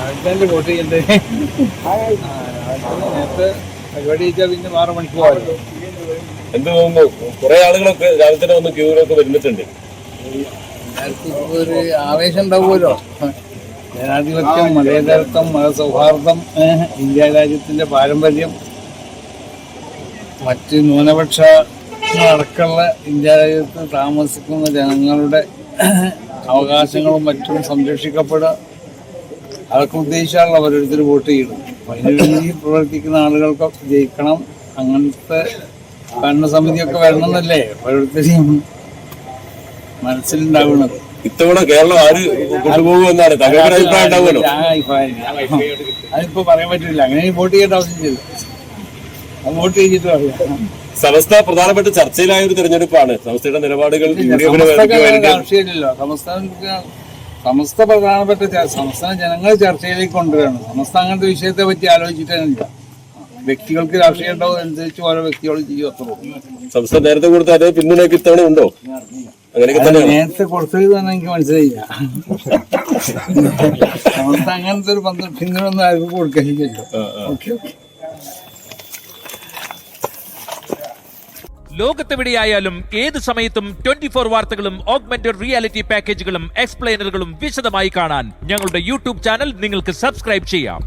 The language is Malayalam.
രാവിലെ വോട്ട് ചെയ്യണ്ടേ? നേരത്തെ പരിപാടി വെച്ചാൽ പിന്നെ 6 മണിക്ക് പോകാമല്ലോ. എന്ത് തോന്നുന്നു? കുറെ ആളുകളൊക്കെ രാവിലെ തന്നെ വന്ന് ക്യൂവിലൊക്കെ വരുന്നിട്ടുണ്ട്. എല്ലാവർക്കും ഒരു ആവേശം ഉണ്ടാവുമല്ലോ. ജനാധിപത്യം, മതേതരത്വം, മതസൗഹാർദ്ദം, ഇന്ത്യ രാജ്യത്തിന്റെ പാരമ്പര്യം, മറ്റ് ന്യൂനപക്ഷ അടക്കമുള്ള ഇന്ത്യ രാജ്യത്ത് താമസിക്കുന്ന ജനങ്ങളുടെ അവകാശങ്ങളും മറ്റും സംരക്ഷിക്കപ്പെടുക, അതൊക്കെ ഉദ്ദേശിച്ചാണല്ലോ ഓരോരുത്തർ വോട്ട് ചെയ്യുന്നത്. അതിനുവേണ്ടി പ്രവർത്തിക്കുന്ന ആളുകൾക്കൊക്കെ ജയിക്കണം, അങ്ങനത്തെ ഭരണസമിതിയൊക്കെ വരണമെന്നല്ലേ ഓരോരുത്തരെയും മനസ്സിലുണ്ടാവുന്നത്. ഇത്തവണ കേരളം ആര് കൊണ്ടുപോകുമെന്നാണ് താങ്കളുടെ അഭിപ്രായം ഉണ്ടാവുമല്ലോ? അതിപ്പോ പറയാൻ പറ്റില്ല. അങ്ങനെ വോട്ട് ചെയ്യേണ്ട ആവശ്യമില്ല, വോട്ട് ചെയ്തിട്ട് പറയാം. സമസ്ത പ്രധാനപ്പെട്ട ചർച്ചയിലായ ഒരു തെരഞ്ഞെടുപ്പാണ്. സമസ്തയുടെ നിലപാടുകൾ രാഷ്ട്രീയമില്ലല്ലോ. സമസ്ത പ്രധാനപ്പെട്ട സംസ്ഥാന ജനങ്ങൾ ചർച്ചയിലേക്ക് കൊണ്ടുവരണം. സമസ്ത അങ്ങനത്തെ വിഷയത്തെ പറ്റി ആലോചിച്ചിട്ടില്ല. വ്യക്തികൾക്ക് രാഷ്ട്രീയം ഉണ്ടാവും, അനുസരിച്ച് ഓരോ വ്യക്തികളും ചെയ്യും, അത്രേ. സംസ്ഥാനം നേരത്തെ കൊടുത്ത അതേ പിന്തുണയ്ക്ക് ഇത്തവണ ഉണ്ടോ? അങ്ങനെയൊക്കെ തന്നെ നേരത്തെ കൊടുത്തത് തന്നെ എനിക്ക് മനസ്സിലായില്ല. സമസ്ത അങ്ങനത്തെ ഒരു പിന്തുണ ആർക്കും കൊടുക്കാനില്ലല്ലോ. ഓക്കെ. ലോകത്തെവിടെയായാലും ഏത് സമയത്തും 24 വാർത്തകളും ഓഗ്മെന്റഡ് റിയാലിറ്റി പാക്കേജുകളും എക്സ്പ്ലെയിനറുകളും വിശദമായി കാണാൻ ഞങ്ങളുടെ യൂട്യൂബ് ചാനൽ നിങ്ങൾക്ക് സബ്സ്ക്രൈബ് ചെയ്യാം.